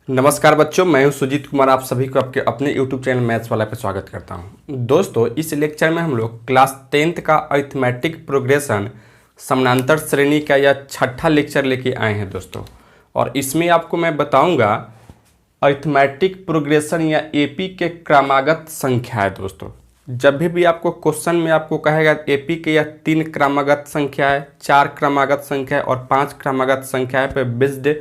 नमस्कार बच्चों, मैं हूं सुजीत कुमार। आप सभी को आपके अपने YouTube चैनल मैथ्स वाला पे स्वागत करता हूं। दोस्तों, इस लेक्चर में हम लोग क्लास 10th का अरिथमेटिक प्रोग्रेशन समानांतर श्रेणी का यह छठा लेक्चर लेके आए हैं दोस्तों। और इसमें आपको मैं बताऊंगा अरिथमेटिक प्रोग्रेशन या एपी के क्रमागत संख्या है दोस्तों। जब भी आपको क्वेश्चन में आपको कहेगा एपी के या 3 क्रमागत संख्या है, 4 क्रमागत संख्या है और 5 क्रमागत संख्या है पे बेस्ड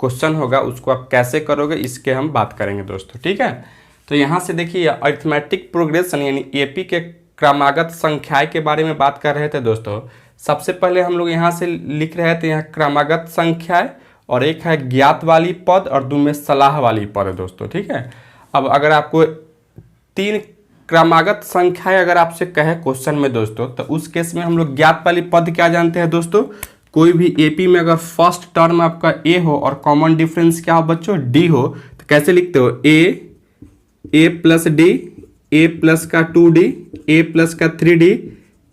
क्वेश्चन होगा, उसको आप कैसे करोगे इसके हम बात करेंगे दोस्तों। ठीक है, तो यहाँ से देखिए अरिथमेटिक प्रोग्रेशन यानी एपी के क्रमागत संख्याएं के बारे में बात कर रहे थे दोस्तों। सबसे पहले हम लोग यहाँ से लिख रहे थे यहाँ क्रमागत संख्याएं, और एक है ज्ञात वाली पद और दो में सलाह वाली पद है दोस्तों। ठीक है, अब अगर आपको 3 क्रमागत संख्याएं अगर आपसे कहे क्वेश्चन में दोस्तों, तो उस केस में हम लोग ज्ञात वाली पद क्या जानते हैं दोस्तों। कोई भी एपी में अगर फर्स्ट टर्म आपका ए हो और कॉमन डिफरेंस क्या हो बच्चों, डी हो, तो कैसे लिखते हो, ए प्लस डी, ए प्लस का 2d, ए प्लस का 3d,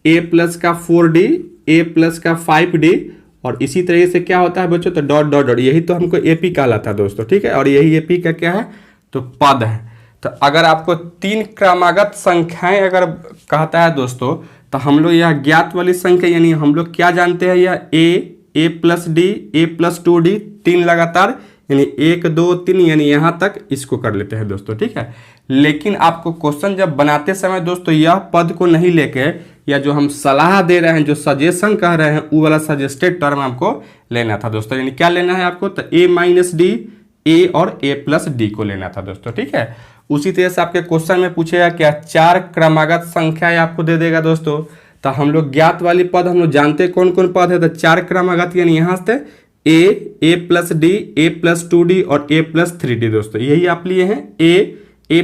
ए प्लस का 4d, ए प्लस का 5d, और इसी तरीके से क्या होता है बच्चों, तो डॉट डॉट डॉट। यही तो हमको एपी कहलाता है दोस्तों। ठीक है, और यही एपी का क्या है, तो पद है। तो अगर आपको 3 क्रमागत संख्याएं अगर कहता है दोस्तों, तो हम लोग यह ज्ञात वाली संख्या यानी हम लोग क्या जानते हैं, यह ए प्लस डी, ए प्लस 2d, 3 लगातार यानी 1 2 3 यानी यहाँ तक इसको कर लेते हैं दोस्तों। ठीक है, लेकिन आपको क्वेश्चन जब बनाते समय दोस्तों यह पद को नहीं लेके, या जो हम सलाह दे रहे हैं, जो सजेशन कह रहे हैं, वो वाला सजेस्टेड टर्म आपको लेना था दोस्तों। यानी क्या लेना है आपको, तो ए माइनस डी, ए और ए प्लस डी को लेना था दोस्तों। ठीक है, उसी तरह से आपके क्वेश्चन में पूछेगा क्या 4 क्रमागत संख्याएं आपको दे देगा दोस्तों। तो हम लोग ज्ञात वाली पद हम लोग जानते कौन कौन पद है, तो 4 क्रमागत यानी यहाँ से ए प्लस डी, ए प्लस 2d और ए प्लस 3d दोस्तों। यही आप लिए हैं ए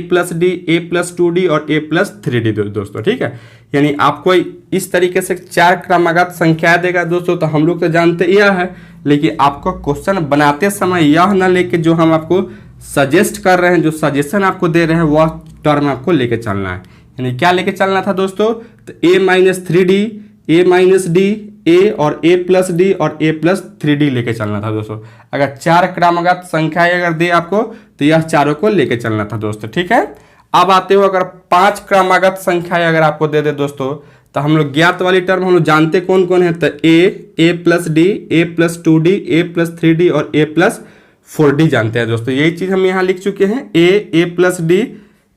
प्लस डी, ए प्लस 2d और ए प्लस 3d दोस्तों। ठीक है, यानी आपको इस तरीके से 4 क्रमागत संख्या देगा दोस्तों। तो हम लोग तो जानते यह है, लेकिन आपको क्वेश्चन बनाते समय यह ना लेके जो हम आपको सजेस्ट कर रहे हैं, जो सजेशन आपको दे रहे हैं, वह टर्म आपको लेके चलना है। यानी क्या लेके चलना था दोस्तों, तो ए माइनस 3d, ए माइनस डी, ए और ए प्लस डी और ए प्लस 3d लेके चलना था दोस्तों। अगर 4 क्रमागत संख्याएं अगर दे आपको, तो यह चारों को लेके चलना था दोस्तों। ठीक है, अब आते हो अगर 5 क्रमागत संख्याएं अगर आपको दे दे दोस्तों, तो हम लोग ज्ञात वाली टर्म हम लोग जानते कौन कौन है, तो ए प्लस डी, ए प्लस 2d, ए प्लस 3d और ए प्लस 4d जानते हैं दोस्तों। यही चीज हम यहाँ लिख चुके हैं, ए प्लस डी,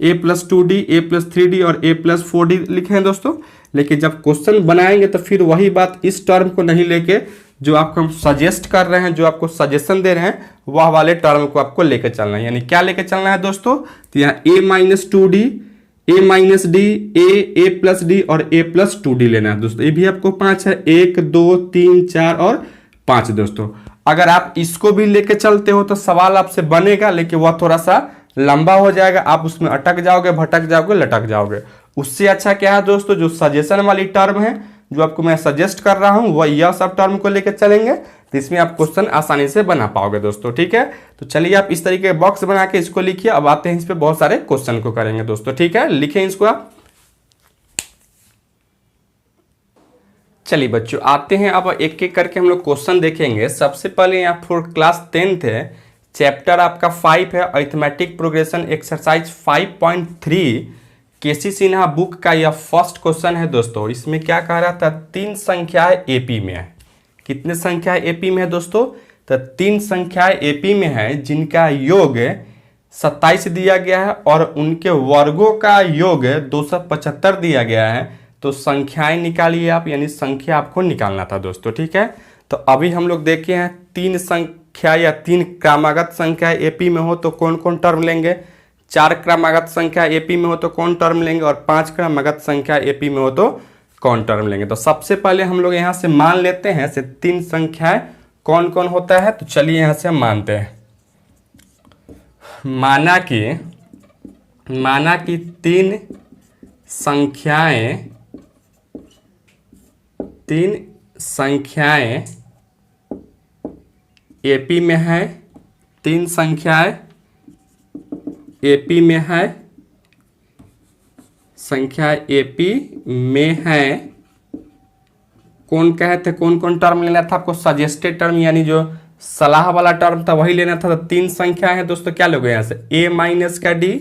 ए प्लस 2d, ए प्लस 3d और ए प्लस 4d लिखे हैं दोस्तों। लेकिन जब क्वेश्चन बनाएंगे तो फिर वही बात, इस टर्म को नहीं लेके जो आपको हम सजेस्ट कर रहे हैं, जो आपको सजेशन दे रहे हैं, वह वाले टर्म को आपको लेके चलना है। यानी क्या लेके चलना है दोस्तों, तो यहाँ ए माइनस 2d, ए माइनस डी, ए प्लस डी और ए प्लस 2d लेना है दोस्तों। ये भी आपको 5 है, 1 2 3 4 और 5 दोस्तों। अगर आप इसको भी लेके चलते हो तो सवाल आपसे बनेगा, लेकिन वह थोड़ा सा लंबा हो जाएगा, आप उसमें अटक जाओगे, भटक जाओगे, लटक जाओगे। उससे अच्छा क्या है दोस्तों, जो सजेशन वाली टर्म है, जो आपको मैं सजेस्ट कर रहा हूं, वह यह सब टर्म को लेकर चलेंगे, तो इसमें आप क्वेश्चन आसानी से बना पाओगे दोस्तों। ठीक है, तो चलिए आप इस तरीके बॉक्स बना के इसको लिखिए। अब आते हैं इस पे बहुत सारे क्वेश्चन को करेंगे दोस्तों। ठीक है, लिखें इसको आप। चलिए बच्चों, आते हैं अब एक एक करके हम लोग क्वेश्चन देखेंगे। सबसे पहले यहाँ फॉर क्लास 10th है, चैप्टर आपका 5 है, अरिथमेटिक प्रोग्रेशन एक्सरसाइज 5.3 केसी सिन्हा बुक का यह फर्स्ट क्वेश्चन है दोस्तों। इसमें क्या कह रहा था, 3 संख्याएं एपी में है। कितने संख्याएं एपी में है दोस्तों, तो 3 संख्याएं एपी में है जिनका योग 27 दिया गया है और उनके वर्गों का योग 275 दिया गया है। तो संख्याएं निकालिए आप, यानी संख्या आपको निकालना था दोस्तों। ठीक है, तो अभी हम लोग देखे हैं 3 संख्या या 3 क्रमागत संख्या एपी में हो तो कौन कौन टर्म लेंगे, 4 क्रमागत संख्या एपी में हो तो कौन टर्म लेंगे, और 5 क्रमागत संख्या एपी में हो तो कौन टर्म लेंगे। तो सबसे पहले हम लोग यहाँ से मान लेते हैं से 3 संख्याएं कौन कौन होता है। तो चलिए यहाँ से हम मानते हैं, माना कि 3 संख्याएं एपी में है, 3 संख्याएं एपी में है, संख्या एपी में है। कौन कहे थे कौन कौन टर्म लेना था आपको, सजेस्टेड टर्म यानी जो सलाह वाला टर्म था वही लेना था। तो 3 संख्या है दोस्तों, क्या लोगे यहाँ से a माइनस का d,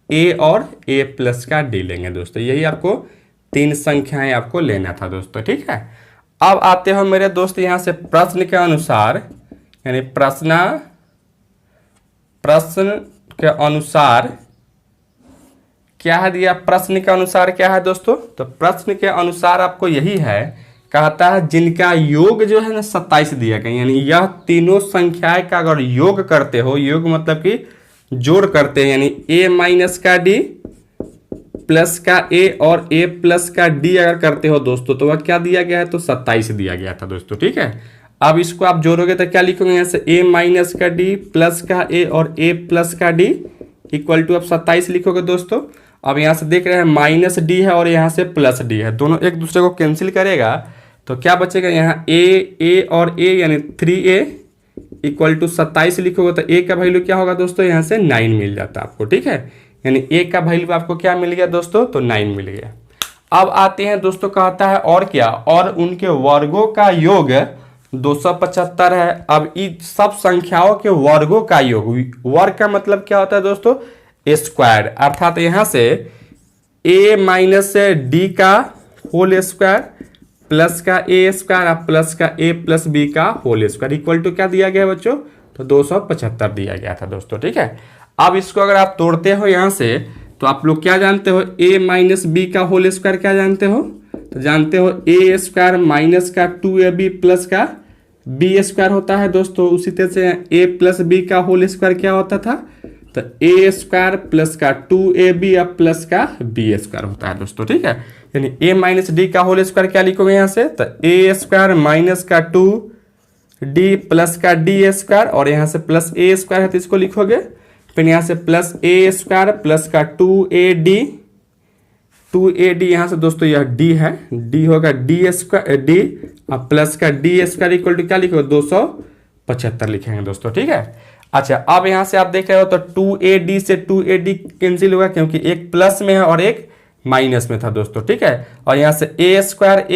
a और a प्लस का d लेंगे दोस्तों। यही आपको 3 संख्याएं आपको लेना था दोस्तों, ठीक है। अब आते हो मेरे दोस्त यहाँ से प्रश्न के अनुसार, यानी प्रश्न के अनुसार क्या है दिया, प्रश्न के अनुसार क्या है दोस्तों, तो प्रश्न के अनुसार आपको यही है, कहता है जिनका योग जो है ना 27 दिया गया, यानी यह तीनों संख्याएं का अगर योग करते हो, योग मतलब कि जोड़ करते हैं, यानी a माइनस का d प्लस का a और a प्लस का d अगर करते हो दोस्तों, तो वह क्या दिया गया है, तो 27 दिया गया था दोस्तों, ठीक है। अब इसको आप जोड़ोगे तो क्या लिखोगे यहाँ से a माइनस का d प्लस का a और a प्लस का d इक्वल टू आप 27 लिखोगे दोस्तों। अब यहाँ से देख रहे हैं माइनस डी है और यहाँ से प्लस डी है, दोनों एक दूसरे को कैंसिल करेगा तो क्या बचेगा यहाँ a और a यानी 3a इक्वल टू 27 लिखोगे तो a का वैल्यू क्या होगा दोस्तों, यहाँ से 9 मिल जाता है आपको, ठीक है। यानी a का वैल्यू आपको क्या मिल गया दोस्तों, तो 9 मिल गया। अब आते हैं दोस्तों, कहता है और क्या, और उनके वर्गों का योग 275 है। अब इन सब संख्याओं के वर्गों का योग, वर्ग का मतलब क्या होता है दोस्तों, स्क्वायर, अर्थात यहाँ से a माइनस डी का होल स्क्वायर प्लस का a स्क्वायर और प्लस का a प्लस बी का होल स्क्वायर इक्वल टू क्या दिया गया बच्चों, तो 275 दिया गया था दोस्तों, ठीक है। अब इसको अगर आप तोड़ते हो यहाँ से तो आप लोग क्या जानते हो, a माइनस बी का होल स्क्वायर क्या जानते हो, तो जानते हो a स्क्वायर माइनस का 2ab प्लस का b स्क्वायर होता है दोस्तों। उसी तरह से a प्लस बी का होल स्क्वायर क्या होता था, तो a स्क्वायर प्लस का 2ab या प्लस का b स्क्वायर होता है दोस्तों, ठीक है। यानी a माइनस डी का होल स्क्वायर क्या लिखोगे यहाँ से, तो a स्क्वायर माइनस का 2d प्लस का d स्क्वायर और यहाँ से प्लस a स्क्वायर है तो इसको लिखोगे, फिर यहाँ से प्लस a स्क्वायर प्लस का 2ad यहाँ से दोस्तों यह d है, d होगा d स्क्वायर d और प्लस का d स्क्वायर इक्वल टू क्या लिखोगे, 275 लिखेंगे दोस्तों, ठीक है। अच्छा, अब यहाँ से आप देख रहे हो तो 2ad से 2ad कैंसिल होगा क्योंकि एक प्लस में है और एक माइनस में था दोस्तों, ठीक है। और यहाँ से a square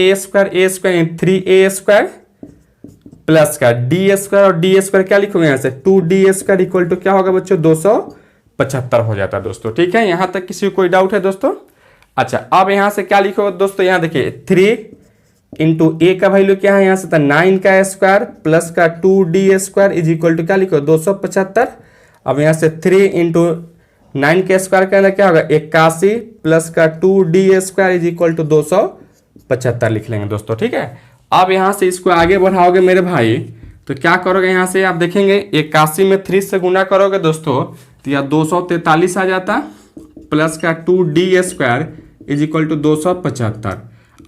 3a square plus का d स्क्वायर और d स्क्वायर क्या लिखोगे यहाँ से 2d स्क्वायर इक्वल टू क्या होगा बच्चों, 275 हो जाता है दोस्तों, ठीक है। यहाँ तक किसी को कोई डाउट है दोस्तों। अच्छा, अब यहाँ से क्या लिखोगे दोस्तों, यहाँ देखिए 3 इंटू ए का वैल्यू क्या है यहाँ से, था 9 का स्क्वायर प्लस का 2d square is equal to क्या लिखो 275। अब यहाँ से 3 इंटू 9 के स्क्वायर के अंदर क्या होगा 81 प्लस का 2d square is equal to 275 लिख लेंगे दोस्तों, ठीक है। अब यहाँ से इसको आगे बढ़ाओगे मेरे भाई तो क्या करोगे, यहाँ से आप देखेंगे 81 में 3 से गुना करोगे दोस्तों तो यह 243 आ जाता प्लस का 2d square is equal to 275।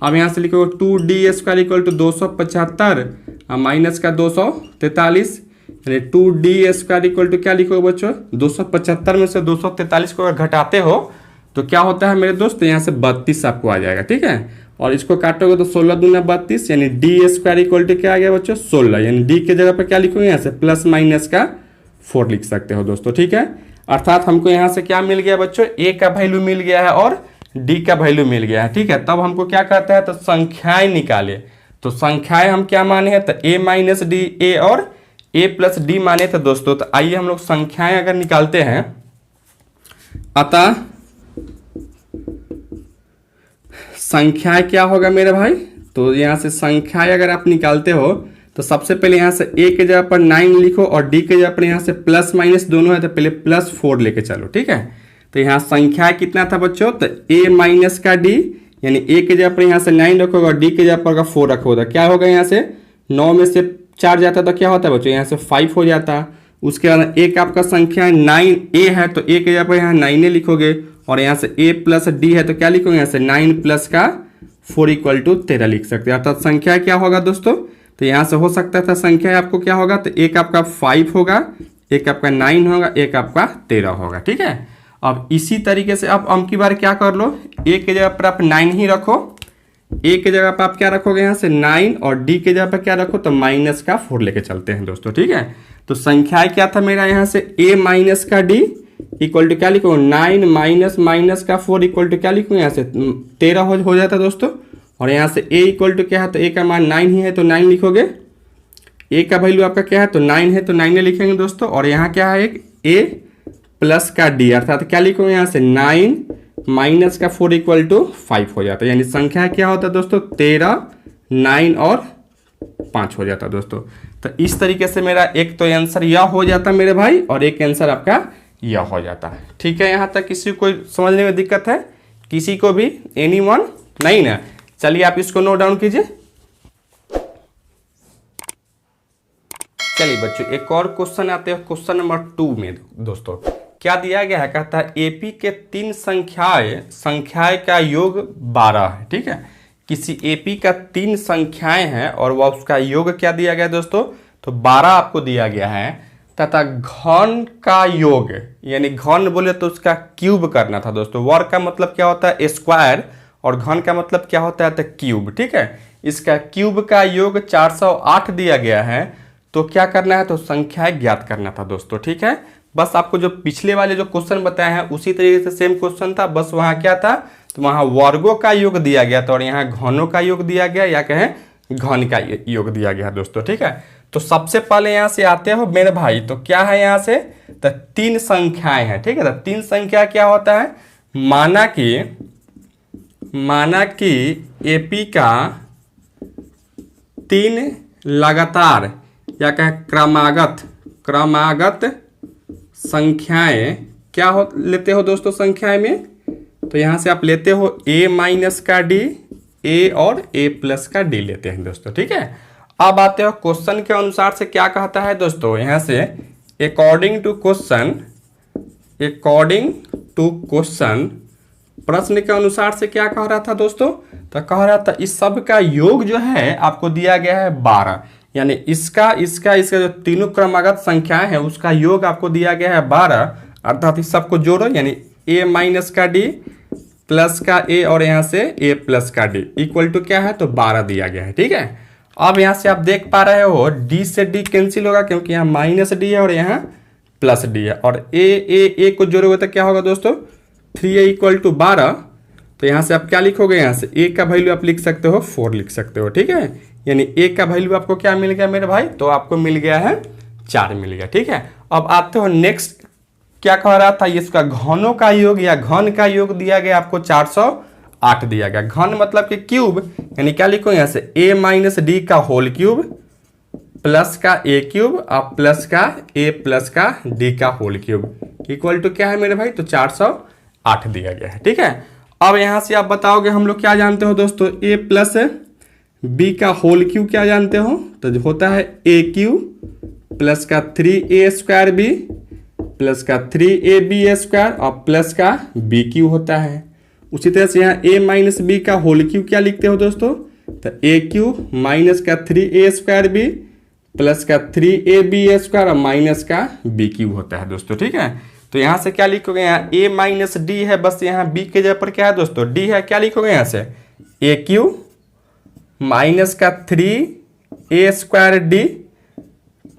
अब यहाँ से लिखोगे 2d square equal to 275 minus का 243 यानी 2d स्क्वायर इक्वल टू क्या लिखोगे बच्चों, 275 में से 243 को अगर घटाते हो तो क्या होता है मेरे दोस्त, यहाँ से 32 आपको आ जाएगा, ठीक है। और इसको काटोगे तो 16 दूना 32 यानी d स्क्वायर इक्वल टू क्या आ गया बच्चों 16, यानी d के जगह पर क्या लिखोगे यहाँ से प्लस माइनस का 4 लिख सकते हो दोस्तों, ठीक है। अर्थात हमको यहाँ से क्या मिल गया बच्चों, a का वैल्यू मिल गया है और d का वैल्यू मिल गया है, ठीक है। तब हमको क्या कहता है, तो संख्याएं निकाले, तो संख्याएं हम क्या माने हैं, तो a माइनस डी a और a प्लस डी माने थे दोस्तों। तो आइए हम लोग संख्याएं अगर निकालते हैं, अतः संख्याएं क्या होगा मेरे भाई, तो यहाँ से संख्याएं अगर आप निकालते हो तो सबसे पहले यहाँ से a के जगह पर 9 लिखो और d के जगह पर यहाँ से प्लस माइनस दोनों है तो पहले +4 लेके चलो, ठीक है। तो यहाँ संख्या कितना था बच्चों, तो a माइनस का d यानी a के जगह पर यहाँ से 9 रखोगे और d के जगह पर 4 रखोगे तो क्या होगा, यहाँ से 9 में से 4 जाता तो क्या होता है बच्चों, यहाँ से 5 हो जाता। उसके बाद एक आपका संख्या 9a है तो a के जगह पर यहाँ 9 लिखोगे और यहाँ से a प्लस d है तो क्या लिखोगे, यहाँ से 9 प्लस का 4 इक्वल टू 13 लिख सकते हैं। अर्थात संख्या क्या होगा दोस्तों, तो यहाँ से हो सकता था संख्या आपको क्या होगा, तो एक आपका 5 होगा, एक आपका 9 होगा, एक आपका 13 होगा, ठीक है। अब इसी तरीके से अब अबकी बार क्या कर लो, a के जगह पर आप 9 ही रखो, a के जगह पर आप क्या रखोगे यहाँ से 9 और d के जगह पर क्या रखो, तो माइनस का 4 लेके चलते हैं दोस्तों, ठीक है। तो संख्या क्या था मेरा यहाँ से a माइनस का d इक्वल टू क्या लिखो 9 माइनस माइनस का 4 इक्वल टू क्या लिखो यहाँ से 13 हो जाता दोस्तों। और यहाँ से a इक्वल टू क्या है, तो a का मान 9 ही है तो 9 लिखोगे, ए का वैल्यू आपका क्या है, तो 9 है, तो 9 ने लिखेंगे दोस्तों। और यहाँ क्या है, एक ए प्लस का डी, अर्थात क्या लिखोगे यहाँ से 9 माइनस का 4 इक्वल टू 5 हो जाता है। यानी संख्या क्या होता है दोस्तों, 13, 9 और 5 हो जाता है दोस्तों। तो इस तरीके से मेरा एक तो आंसर यह हो जाता है मेरे भाई, और एक आंसर आपका यह हो जाता है। ठीक है, यहाँ तक किसी को समझने में दिक्कत है, किसी को भी, एनीवन? नहीं ना। चलिए आप इसको नोट डाउन कीजिए। चलिए बच्चों, एक और क्वेश्चन आते हैं क्वेश्चन नंबर 2 में दोस्तों। क्या दिया गया है, कहता है एपी के 3 संख्याएं का योग 12 है। ठीक है, किसी एपी का 3 संख्याएं हैं और वह उसका योग क्या दिया गया दोस्तों, तो 12 आपको दिया गया है, तथा घन का योग, यानी घन बोले तो उसका क्यूब करना था दोस्तों। वर्ग का मतलब क्या होता है, स्क्वायर, और घन का मतलब क्या होता है, तो क्यूब। ठीक है, इसका क्यूब का योग 408 दिया गया है, तो क्या करना है, तो संख्याएं ज्ञात करना था दोस्तों। ठीक है, बस आपको जो पिछले वाले जो क्वेश्चन बताए हैं उसी तरीके से सेम क्वेश्चन था, बस वहां क्या था, तो वहां वर्गों का योग दिया गया था और यहाँ घनों का योग दिया गया, या कहें घन का योग दिया गया दोस्तों। ठीक है, तो सबसे पहले यहाँ से आते हो मेरे भाई, तो क्या है यहाँ से, तो 3 संख्याएं हैं। ठीक है, तो 3 संख्या क्या होता है, माना कि एपी का 3 लगातार या कहें क्रमागत संख्याएं क्या हो लेते हो दोस्तों, संख्याएं में, तो यहां से आप लेते हो a माइनस का d, a और a प्लस का d लेते हैं दोस्तों। ठीक है, अब आते हो क्वेश्चन के अनुसार से क्या कहता है दोस्तों, यहां से अकॉर्डिंग टू क्वेश्चन, प्रश्न के अनुसार से क्या कह रहा था दोस्तों, तो कह रहा था इस सब का योग जो है आपको दिया गया है 12, यानी इसका जो तीनों क्रमागत संख्याएं हैं उसका योग आपको दिया गया है 12, अर्थात इस सबको जोड़ो, यानी a माइनस का d प्लस का a और यहाँ से a प्लस का d इक्वल टू क्या है, तो 12 दिया गया है। ठीक है, अब यहाँ से आप देख पा रहे हो d से d कैंसिल होगा, क्योंकि यहाँ माइनस d है और यहाँ प्लस d है, और a को जोड़ोगे तो क्या होगा दोस्तों, 3a इक्वल टू 12। तो यहाँ से आप क्या लिखोगे, यहाँ से a का वैल्यू आप लिख सकते हो 4 लिख सकते हो। ठीक है, यानी a का वैल्यू आपको क्या मिल गया मेरे भाई, तो आपको मिल गया है 4 मिल गया। ठीक है, अब आते हो नेक्स्ट, क्या कह रहा था, इसका घनों का योग या घन का योग दिया गया आपको 408 दिया गया। घन मतलब कि क्यूब, यानी क्या लिखो यहाँ से a माइनस डी का होल क्यूब प्लस का a क्यूब और प्लस का a प्लस का d का होल क्यूब इक्वल टू क्या है मेरे भाई, तो 408 दिया गया है। ठीक है, अब यहाँ से आप बताओगे हम लोग क्या जानते हो दोस्तों, a प्लस b का होल क्यूब क्या जानते हो, तो जो होता है a क्यूब प्लस का 3a स्क्वायर b प्लस का 3ab स्क्वायर और प्लस का b क्यूब होता है। उसी तरह से यहाँ a माइनस b का होल क्यूब क्या लिखते हो दोस्तों, तो a क्यूब माइनस का 3a स्क्वायर b प्लस का 3ab स्क्वायर और माइनस का b क्यूब होता है दोस्तों। ठीक है, तो यहाँ से क्या लिखोगे, यहाँ a माइनस डी है, बस यहाँ b के जगह पर क्या है दोस्तों, d है, क्या लिखोगे यहाँ से a क्यूब माइनस का 3a स्क्वायर d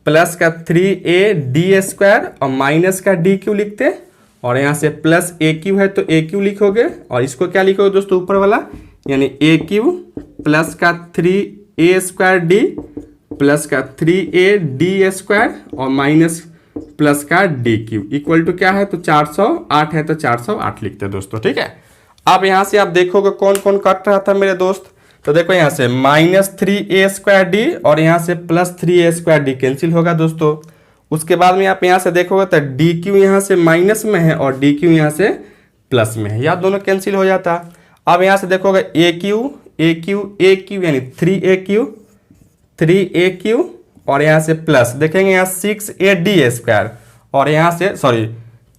प्लस का 3ad स्क्वायर और माइनस का d क्यू लिखते हैं, और यहाँ से प्लस a क्यू है तो a क्यू लिखोगे, और इसको क्या लिखोगे दोस्तों ऊपर वाला, यानी a क्यू प्लस का 3a स्क्वायर d प्लस का 3ad स्क्वायर और माइनस प्लस का d क्यू इक्वल टू क्या है, तो 408 है, तो 408 लिखते हैं दोस्तों। ठीक है, अब यहाँ से आप देखोगे कौन कौन कट रहा था मेरे दोस्त, तो देखो यहाँ से माइनस 3a स्क्वायर डी और यहाँ से plus 3a square D cancel होगा दोस्तों। उसके बाद में आप यहाँ से देखोगे तो डी क्यू यहाँ से माइनस में है और डी क्यू यहाँ से प्लस में है, या दोनों कैंसिल हो जाता। अब यहाँ से देखोगे ए क्यू यानी 3a क्यू और यहाँ से प्लस देखेंगे यहाँ 6ad स्क्वायर और यहाँ से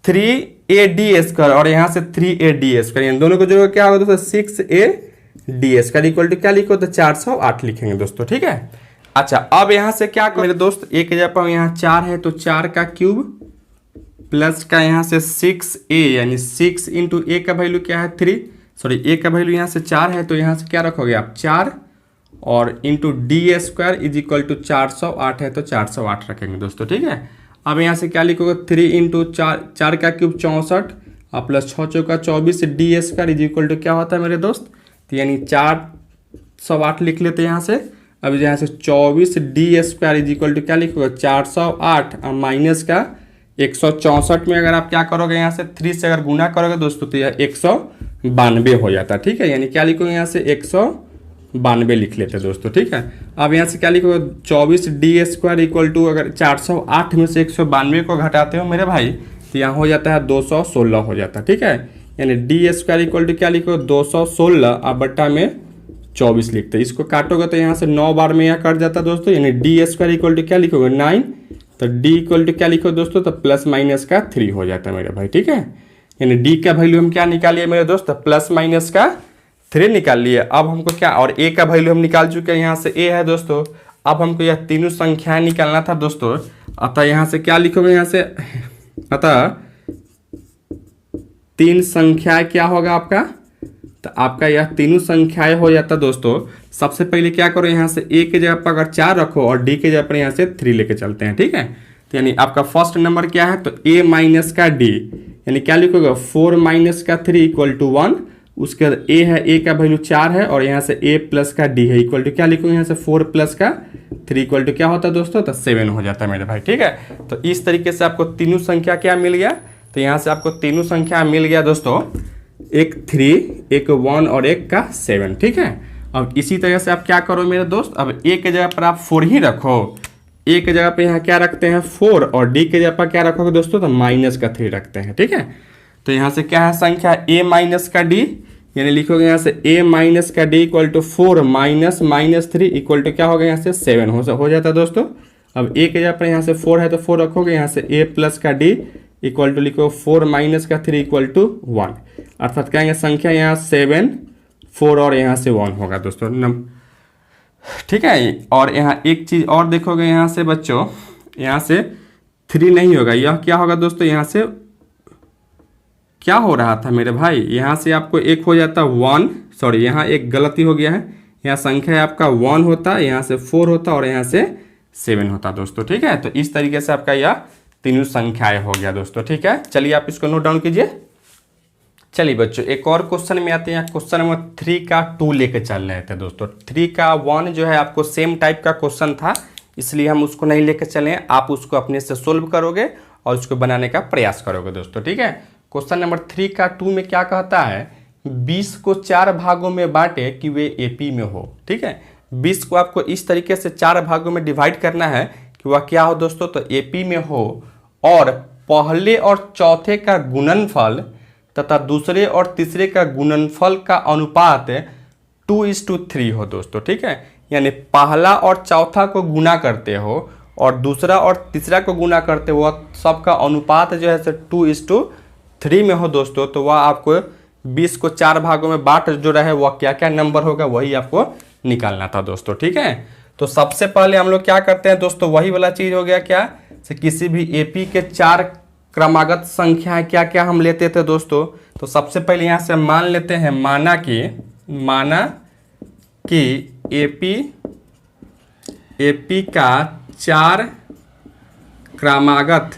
3ad स्क्वायर और यहाँ से 3ad स्क्वायर, यानी दोनों को जोड़ोगे क्या होगा दोस्तों 6ad स्क्वायर इक्वल टू क्या लिखो, तो 408 लिखेंगे दोस्तों। ठीक है, अच्छा अब यहाँ से क्या मेरे दोस्त, एक जगह पर यहाँ 4 है तो 4 का क्यूब प्लस का यहाँ से 6a यानी 6 इंटू ए का वैल्यू क्या है 3, ए का वैल्यू यहाँ से 4 है तो यहाँ से क्या रखोगे आप 4 और into D square is equal to 408 है तो 408 रखेंगे दोस्तों। ठीक है, अब यहाँ से क्या लिखोगे 3 इंटू 4 का क्यूब 64 और प्लस 6 चौका 24 D square is equal to क्या होता है मेरे दोस्त, तो यानी 408 लिख लेते हैं यहाँ से। अब यहाँ से 24d² इज इक्वल टू क्या लिखोगे 408 और माइनस का 164 में अगर आप क्या करोगे यहाँ से 3 से अगर गुना करोगे दोस्तों तो यह 192 हो जाता है। ठीक है, यानी क्या लिखोगे यहाँ से 192 लिख लेते हैं दोस्तों। ठीक है, अब यहाँ से क्या लिखोगे 24d² इक्वल टू अगर 408 में से 192 को घटाते हो मेरे भाई तो यहाँ हो जाता है 216 हो जाता है। ठीक है, यानी d² इक्वल टू क्या लिखो 216 और बट्टा में 24 लिखते हैं। इसको काटोगे तो यहाँ से 9 बार में यह कट जाता है दोस्तों, यानी d² इक्वल टू क्या लिखोगे 9, तो d इक्वल टू क्या लिखो दोस्तों तो प्लस माइनस का 3 हो जाता है मेरे भाई। ठीक है, यानी d का वैल्यू हम क्या निकालिए मेरे दोस्त प्लस माइनस का 3 निकाल लिए। अब हमको क्या और a का वैल्यू हम निकाल चुके हैं, यहाँ से a है दोस्तों। अब हमको यह तीनों संख्याएं निकालना था दोस्तों, अतः यहाँ से क्या लिखोगे यहाँ से अतः 3 संख्याएं क्या होगा आपका, तो आपका यह तीनों संख्याएं हो जाता दोस्तों। सबसे पहले क्या करो यहाँ से a के जगह पर अगर 4 रखो और d के जगह पर यहाँ से 3 लेके चलते हैं। ठीक है, तो यानी आपका फर्स्ट नंबर क्या है तो a माइनस का d, यानी क्या लिखोगे 4 माइनस का 3 इक्वल टू 1। उसके बाद a है, a का वैल्यू 4 है और यहाँ से a प्लस का d है इक्वल टू क्या लिखोगे यहाँ से 4 प्लस का 3 इक्वल टू क्या होता है दोस्तों तो 7 हो जाता है मेरे भाई। ठीक है, तो इस तरीके से आपको तीनों संख्या क्या मिल गया, तो यहाँ से आपको तीनों संख्या मिल गया दोस्तों, एक 3, एक 1 और एक का 7। ठीक है, अब इसी तरह से आप क्या करो मेरे दोस्त, अब a के जगह पर आप 4 ही रखो, a के जगह पे यहाँ क्या रखते हैं 4 और d के जगह पर क्या रखोगे दोस्तों तो माइनस का 3 रखते हैं। ठीक है, तो यहाँ से क्या है संख्या a माइनस का d, यानी लिखोगे यहाँ से a माइनस का d equal to 4 minus minus 3 equal to क्या होगा यहाँ से 7 हो जाता है दोस्तों। अब a के जगह पर यहाँ से 4 है तो 4 रखोगे, यहाँ से a प्लस का d इक्वल टू लिखो 4 माइनस का 3 इक्वल टू 1, अर्थात कहेंगे संख्या यहाँ 7 4 और यहाँ से 1 होगा दोस्तों। ठीक है, और यहाँ एक चीज़ और देखोगे यहाँ से बच्चों, यहाँ से 3 नहीं होगा, यह क्या होगा दोस्तों, यहाँ से क्या हो रहा था मेरे भाई, यहाँ से आपको एक हो जाता 1, सॉरी यहाँ एक गलती हो गया है, यहाँ संख्या आपका 1 होता, यहाँ से 4 होता और यहाँ से 7 होता दोस्तों। ठीक है, तो इस तरीके से आपका यह तीनों संख्याएं हो गया दोस्तों। ठीक है, चलिए आप इसको नोट डाउन कीजिए। चलिए बच्चों एक और क्वेश्चन में आते हैं, क्वेश्चन नंबर 3 का 2 लेके चल रहे थे दोस्तों। 3 का 1 जो है आपको सेम टाइप का क्वेश्चन था, इसलिए हम उसको नहीं लेके चले, आप उसको अपने से सोल्व करोगे और उसको बनाने का प्रयास करोगे दोस्तों। ठीक है, क्वेश्चन नंबर 3 का 2 में क्या कहता है, 20 को 4 भागों में बांटे कि वे एपी में हो। ठीक है, 20 को आपको इस तरीके से 4 भागों में डिवाइड करना है कि वह क्या हो दोस्तों तो एपी में हो, और पहले और चौथे का गुणनफल तथा दूसरे और तीसरे का गुणनफल का अनुपात 2:3 हो दोस्तों। ठीक है, यानी पहला और चौथा को गुना करते हो और दूसरा और तीसरा को गुना करते हो, सबका अनुपात जो है 2:3 में हो दोस्तों, तो वह आपको 20 को 4 भागों में बांट जो रहे वह क्या क्या नंबर होगा वही आपको निकालना था दोस्तों। ठीक है, तो सबसे पहले हम लोग क्या करते हैं दोस्तों, वही वाला चीज़ हो गया क्या से किसी भी एपी के 4 क्रमागत संख्याएं क्या क्या हम लेते थे दोस्तों। तो सबसे पहले यहाँ से मान लेते हैं, माना कि एपी का 4 क्रमागत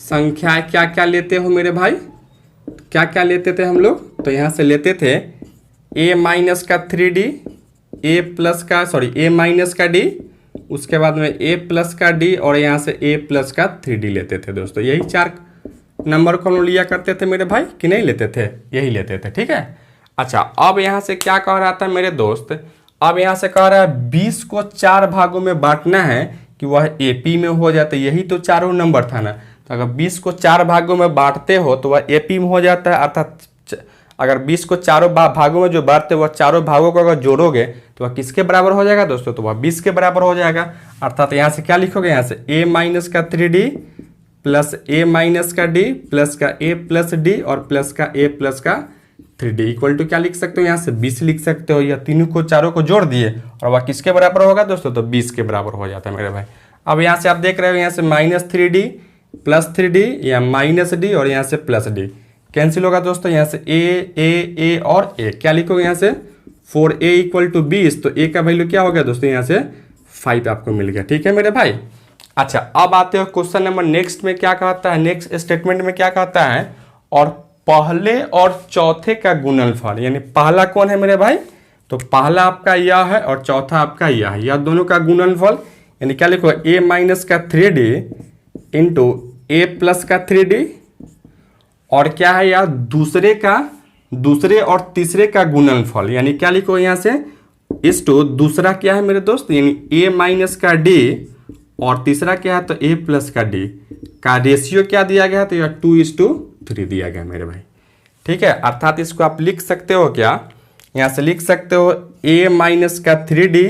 संख्या क्या क्या लेते हो मेरे भाई, क्या क्या लेते थे हम लोग, तो यहाँ से लेते थे a माइनस का 3d, a माइनस का d, उसके बाद में a प्लस का d और यहाँ से a प्लस का 3d लेते थे दोस्तों। यही 4 नंबर को हम लिया करते थे मेरे भाई कि नहीं लेते थे, यही लेते थे। ठीक है, अच्छा अब यहाँ से क्या कह रहा था मेरे दोस्त, अब यहाँ से कह रहा है 20 को 4 भागों में बांटना है कि वह एपी में हो जाता है, यही तो चारों नंबर था ना। तो अगर 20 को 4 भागों में बांटते हो तो वह एपी में हो जाता है, अर्थात अगर 20 को चारों भागों में जो बांटते वह चारों भागों को अगर जोड़ोगे तो वह किसके बराबर हो जाएगा दोस्तों, तो वह 20 के बराबर हो जाएगा। अर्थात यहाँ से क्या लिखोगे, यहाँ से a माइनस का 3d प्लस a माइनस का d प्लस का a प्लस d और प्लस का a प्लस का 3d इक्वल टू क्या लिख सकते हो, यहाँ से 20 लिख सकते हो। या तीनों को चारों को जोड़ दिए और वह किसके बराबर होगा दोस्तों, तो 20 के बराबर हो जाता है मेरे भाई। अब यहाँ से आप देख रहे हो, यहाँ से -3d प्लस 3d या -d और यहाँ से प्लस d कैंसिल होगा दोस्तों। यहाँ से a और a क्या लिखोगे, यहाँ से 4a इक्वल टू 20, तो a का वैल्यू क्या हो गया दोस्तों, यहाँ से 5 आपको मिल गया। ठीक है मेरे भाई, अच्छा अब आते हो क्वेश्चन नंबर नेक्स्ट में क्या कहता है, नेक्स्ट स्टेटमेंट में क्या कहता है, और पहले और चौथे का गुणनफल, यानी पहला कौन है मेरे भाई, तो पहला आपका यह है और चौथा आपका यह है, यह दोनों का गुणनफल यानी क्या लिखो a माइनस का 3d इंटू ए प्लस का 3d और क्या है यार दूसरे और तीसरे का गुणनफल यानी क्या लिखो यहाँ से इस टू दूसरा क्या है मेरे दोस्त यानी a माइनस का d और तीसरा क्या है तो a प्लस का d का रेशियो क्या दिया गया है तो यह 2:3 दिया गया मेरे भाई। ठीक है, अर्थात इसको आप लिख सकते हो क्या, यहाँ से लिख सकते हो a माइनस का 3d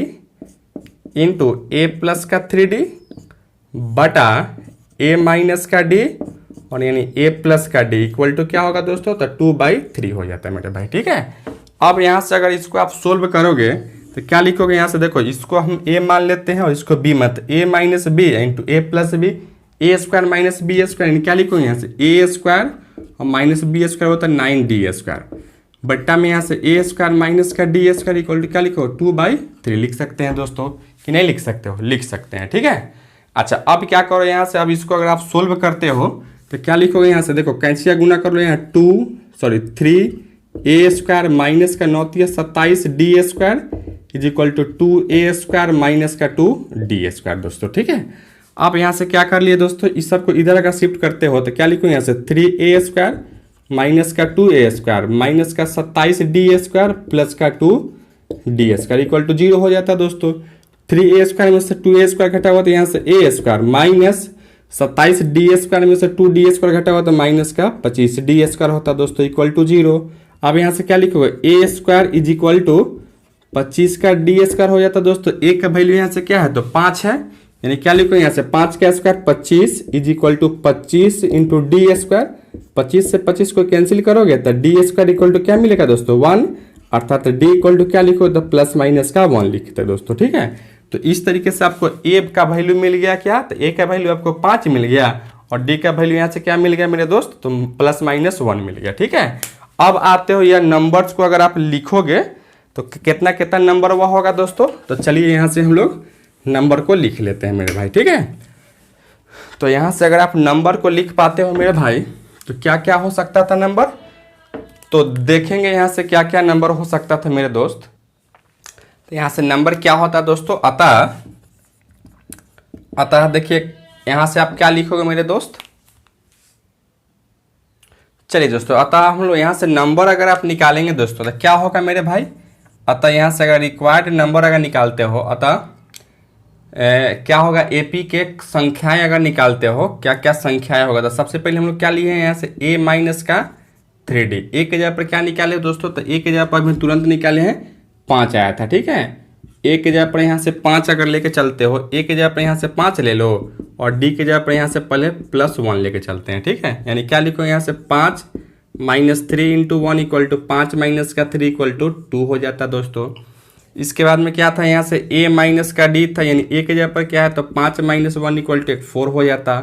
इंटू ए प्लस का 3d बटा a माइनस का d और यानी a प्लस का d इक्वल टू क्या होगा दोस्तों तो 2/3 हो जाता है मेरे भाई। ठीक है, अब यहाँ से अगर इसको आप सोल्व करोगे तो क्या लिखोगे, यहाँ से देखो इसको हम a मान लेते हैं और इसको b मत a minus B into A plus B A square minus B square क्या लिखोगे यहाँ से ए स्क्वायर और माइनस बी स्क्वायर होता है 9d स्क्वायर बट्टा में यहाँ से ए स्क्वायर माइनस का डी स्क्वायर इक्वल टू क्या लिखो 2/3 लिख सकते हैं दोस्तों कि नहीं लिख सकते हो, लिख सकते हैं। ठीक है, अच्छा अब क्या करो यहाँ से अब इसको अगर आप सोल्व करते हो तो क्या लिखोगे यहाँ से देखो कैंसिया गुना कर लो यहाँ 3 ए स्क्वायर माइनस का 9 D square is equal to 2a square minus का 2d स्क्वायर दोस्तों। ठीक है, आप यहाँ से क्या कर लिए दोस्तों इस सबको इधर अगर शिफ्ट करते हो तो क्या लिखो यहाँ से 3a स्क्वायर माइनस का 2a स्क्वायर माइनस का 27d स्क्वायर प्लस का 2d स्क्वायर इक्वल टू 0 हो जाता है दोस्तों। 3a स्क्वायर में से 2a स्क्वायर घटा हुआ तो यहाँ से a square minus 27d square में से 2d स्क्वायर घटा हुआ तो माइनस का 25d स्क्वायर होता है दोस्तों इक्वल टू 0। अब यहाँ से क्या लिखोगे a square is equal to 25 का d स्क्वायर हो जाता है दोस्तों। a का वैल्यू यहाँ से क्या है तो 5 है यानी क्या लिखो यहाँ से 5 का square 25 is equal to 25 into D square 25 से 25 को कैंसिल करोगे तो डी स्क्वायर इक्वल टू क्या मिलेगा दोस्तों 1 अर्थात डी इक्वल टू क्या लिखो तो प्लस माइनस का 1 लिखते हैं दोस्तों। ठीक है, तो इस तरीके से आपको ए का वैल्यू मिल गया क्या तो ए का वैल्यू आपको 5 मिल गया और डी का वैल्यू यहाँ से क्या मिल गया मेरे दोस्त तो प्लस माइनस 1 मिल गया। ठीक है, अब आते हो यह नंबर्स को अगर आप लिखोगे तो कितना कितना नंबर वह होगा दोस्तों। तो चलिए यहाँ से हम लोग नंबर को लिख लेते हैं मेरे भाई। ठीक है, तो यहाँ से अगर आप नंबर को लिख पाते हो मेरे भाई तो क्या क्या हो सकता था नंबर, तो देखेंगे यहाँ से क्या क्या नंबर हो सकता था मेरे दोस्त। तो यहाँ से नंबर क्या होता है दोस्तों अतः देखिए यहाँ से आप क्या लिखोगे मेरे दोस्त। चलिए दोस्तों, अतः हम लोग यहाँ से नंबर अगर आप निकालेंगे दोस्तों तो क्या होगा मेरे भाई, अतः यहाँ से अगर रिक्वायर्ड नंबर अगर निकालते हो अतः क्या होगा एपी के संख्याएं अगर निकालते हो क्या क्या संख्याएं होगा तो सबसे पहले हम लोग क्या लिए हैं यहाँ से a माइनस का 3d ए के जगह पर क्या निकाले दोस्तों तो ए के जगह पर हम तुरंत निकाले हैं 5 आया था। ठीक है, ए के जगह पर यहाँ से 5 अगर लेके चलते हो ए के जगह पर यहाँ से 5 ले लो और डी के जगह पर यहाँ से पहले +1 लेके चलते हैं। ठीक है, यानी क्या लिखो यहाँ से 5 minus 3 into 1 equal to 5 minus का 3 इक्वल टू 2 हो जाता दोस्तों। इसके बाद में क्या था यहाँ से a माइनस का d था यानी a के जगह पर क्या है तो 5 माइनस 1 इक्वल टू 4 हो जाता।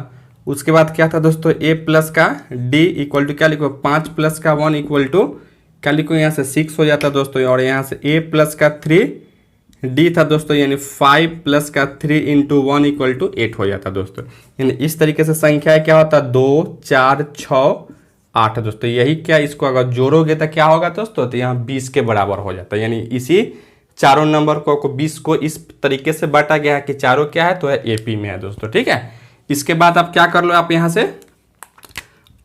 उसके बाद क्या था दोस्तों a प्लस का d इक्वल टू क्या लिखो 5 प्लस का 1 इक्वल टू क्या लिखो यहाँ से 6 हो जाता दोस्तों और यहाँ से a प्लस का 3d था दोस्तों यानी 5 प्लस का 3 इंटू 1 इक्वल टू 8 हो जाता दोस्तों। यानी इस तरीके से संख्या क्या होता 2 4 6 8 दोस्तों। यही क्या इसको अगर जोड़ोगे तो क्या होगा दोस्तों तो यहाँ 20 के बराबर हो जाता है। यानी इसी चारों नंबर को 20 को इस तरीके से बांटा गया है कि चारों क्या है तो है एपी में है दोस्तों। ठीक है, इसके बाद आप क्या कर लो आप यहाँ से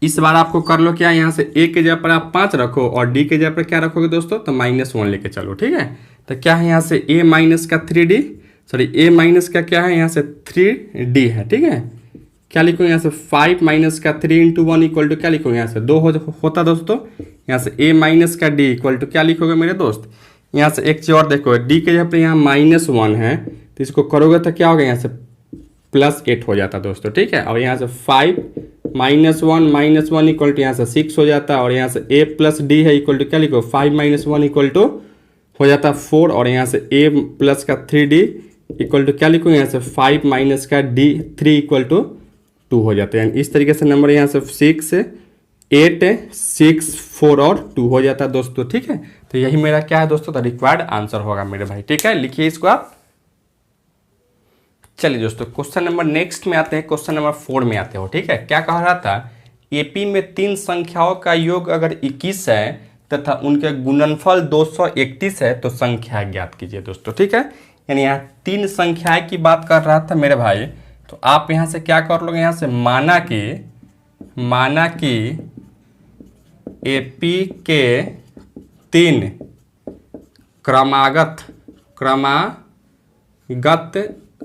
इस बार आपको कर लो क्या यहाँ से ए के जगह पर आप 5 रखो और डी के जगह पर क्या रखोगे दोस्तों तो -1 लेके चलो। ठीक है, तो क्या है यहाँ से a माइनस का 3d सॉरी a माइनस का क्या है यहाँ से 3d है। ठीक है, क्या लिखो यहाँ से 5 माइनस का 3 इंटू 1 इक्वल टू क्या लिखो यहाँ से 2 होता दोस्तों। यहाँ से a माइनस का d इक्वल टू क्या लिखोगे मेरे दोस्त, यहाँ से एक चीज और देखो d के जगह पे यहाँ -1 है तो इसको करोगे तो क्या होगा यहाँ से +8 हो जाता दोस्तों। ठीक है, और यहाँ से 5 -1 इक्वल टू यहाँ से 6 हो जाता और यहाँ से a प्लस d है इक्वल टू क्या लिखो 5 -1 इक्वल टू हो जाता 4 और यहाँ से a प्लस का 3d इक्वल टू क्या लिखो यहाँ से 5 माइनस का d 3 इक्वल टू 2 हो जाता है। इस तरीके से नंबर यहाँ से 6 8 6 4 और 2 हो जाता है दोस्तों। ठीक है, तो यही मेरा क्या है दोस्तों तो रिक्वायर्ड आंसर होगा मेरे भाई। ठीक है, लिखिए इसको आप। चलिए दोस्तों क्वेश्चन नंबर नेक्स्ट में आते हैं, क्वेश्चन नंबर 4 में आते हो। ठीक है, क्या कह रहा था एपी में 3 संख्याओं का योग अगर 21 है तथा उनके गुणनफल 231 है तो संख्या ज्ञात कीजिए दोस्तों। ठीक है, यानी यहाँ 3 संख्याएं की बात कर रहा था मेरे भाई। तो आप यहाँ से क्या कर लोगे, यहाँ से माना कि एपी के 3 क्रमागत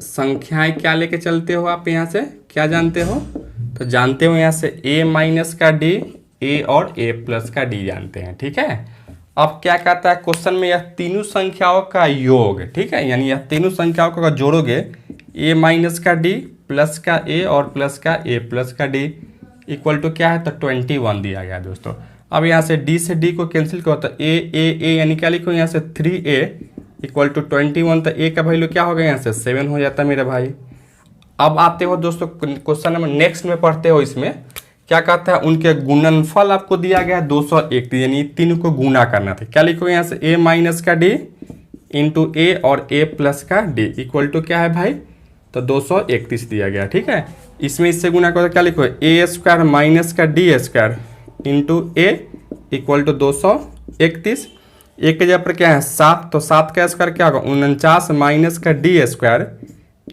संख्याएं क्या लेके चलते हो आप, यहाँ से क्या जानते हो, तो जानते हो यहाँ से a माइनस का d, a और a प्लस का d जानते हैं। ठीक है, अब क्या कहता है क्वेश्चन में, यह तीनों संख्याओं का योग। ठीक है, यानी यह तीनों संख्याओं का जोड़ोगे a माइनस का d प्लस का a और प्लस का a प्लस का d इक्वल टू क्या है, तो 21 दिया गया दोस्तों। अब यहाँ से d से d को कैंसिल करो तो a यानी क्या लिखो यहाँ से 3a इक्वल टू 21, तो a का वैल्यू क्या होगा यहाँ से 7 हो जाता है मेरे भाई। अब आते हो दोस्तों क्वेश्चन नंबर नेक्स्ट में पढ़ते हो, इसमें क्या कहता है, उनके गुणनफल आपको दिया गया है 201, यानी तीनों को गुना करना था। क्या लिखो यहाँ से a माइनस का d इंटू a और a प्लस का d इक्वल टू क्या है भाई, तो 231 दिया गया। ठीक है, इसमें इससे गुना करो क्या लिखो, a स्क्वायर माइनस का d square into a equal to 231। एक के जगह पर क्या है 7, तो 7 का स्क्वायर क्या होगा 49 माइनस का d square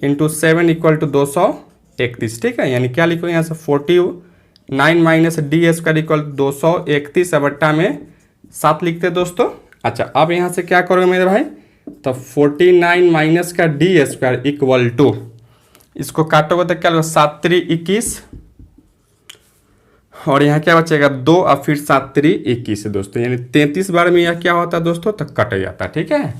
into 7 equal to 231। ठीक है, यानी क्या लिखो यहाँ से 49 minus d square equal to 231 बट्टा में 7 लिखते दोस्तों। अच्छा, अब यहाँ से क्या करोगे मेरे भाई, तो 49 माइनस का d स्क्वायर इक्वल टू, इसको काटोगे तो क्या होगा 7 3 21 और यहाँ क्या बचेगा 2 और फिर 7 3 21 दोस्तों, यानी 33 बार में यह क्या होता है दोस्तों, तो कट जाता है। ठीक है,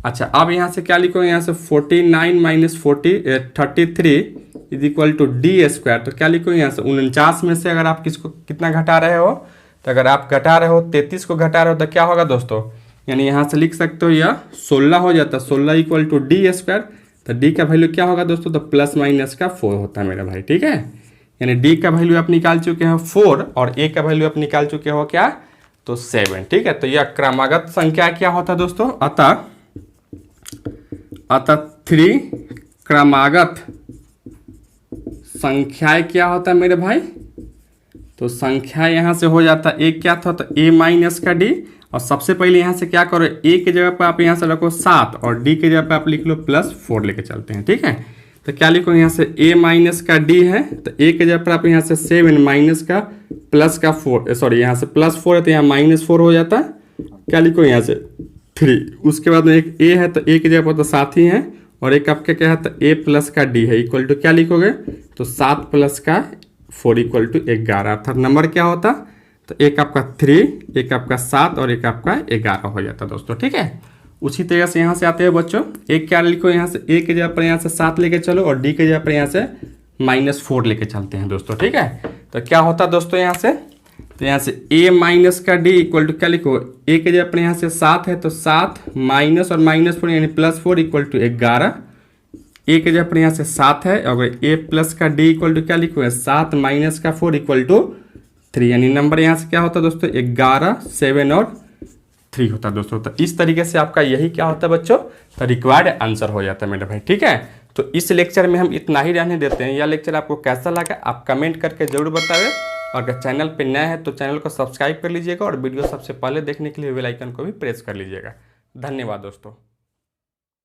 अच्छा अब यहाँ से क्या लिखो, यहाँ से 49 minus 33 is equal to D square, तो क्या लिखो यहाँ से 49 में से अगर आप किसको कितना घटा रहे हो, तो अगर आप घटा रहे हो 33 को घटा रहे हो तो क्या होगा दोस्तों, यानी यहाँ से लिख सकते हो यह 16 हो जाता है। 16 इक्वल टू डी स्क्वायर, तो डी का वैल्यू क्या होगा दोस्तों, तो प्लस माइनस का 4 होता है मेरा भाई। ठीक है, यानी डी का वैल्यू आप निकाल चुके हैं 4 और ए का वैल्यू आप निकाल चुके हो क्या, तो 7। ठीक है, तो यह क्रमागत संख्या क्या होता है दोस्तों, अतः 3 क्रमागत संख्याएं क्या होता है मेरे भाई, तो संख्या यहाँ से हो जाता है एक क्या था, तो a माइनस का d, और सबसे पहले यहाँ से क्या करो, a के जगह पर आप यहाँ से रखो 7 और d के जगह पर आप लिख लो +4 लेके चलते हैं। ठीक है, तो क्या लिखो यहाँ से a माइनस का d है, तो a के जगह पर आप यहाँ से 7 माइनस का प्लस का 4, सॉरी यहाँ से +4 है तो यहाँ -4 हो जाता है। क्या लिखो यहाँ से 3, उसके बाद में एक a है तो a की जगह पर तो 7 ही है और एक आपके क्या है, तो a प्लस का d है इक्वल टू क्या लिखोगे, तो 7 प्लस का 4 इक्वल टू 11, अर्थात नंबर क्या होता, तो एक आपका 3, एक आपका 7 और एक आपका 11 हो जाता दोस्तों। ठीक है, उसी तरह से यहाँ से आते हैं बच्चों, एक क्या लिखो यहाँ से a के जगह पर यहाँ से 7 लेके चलो और d के जगह पर यहाँ से -4 लेके चलते हैं दोस्तों। ठीक है, तो क्या होता दोस्तों यहाँ से, तो यहाँ से a माइनस का d इक्वल टू क्या लिखो, a के जगह पर यहाँ से 7 है तो 7 माइनस और -4 यानी +4 इक्वल टू 11, a के जगह पर यहाँ से 7 है और a प्लस का d इक्वल टू क्या लिखो है 7 माइनस का 4 इक्वल टू 3, यानी नंबर यहाँ से क्या होता है दोस्तों 11, 7 और 3 होता है दोस्तों। तो इस तरीके से आपका यही क्या होता है बच्चों, तो रिक्वायर्ड आंसर हो जाता है मेरे भाई। ठीक है, तो इस लेक्चर में हम इतना ही रहने देते हैं। यह लेक्चर आपको कैसा लगा आप कमेंट करके जरूर बताएं, और अगर चैनल पर नया है तो चैनल को सब्सक्राइब कर लीजिएगा और वीडियो सबसे पहले देखने के लिए बेल आइकन को भी प्रेस कर लीजिएगा। धन्यवाद दोस्तों।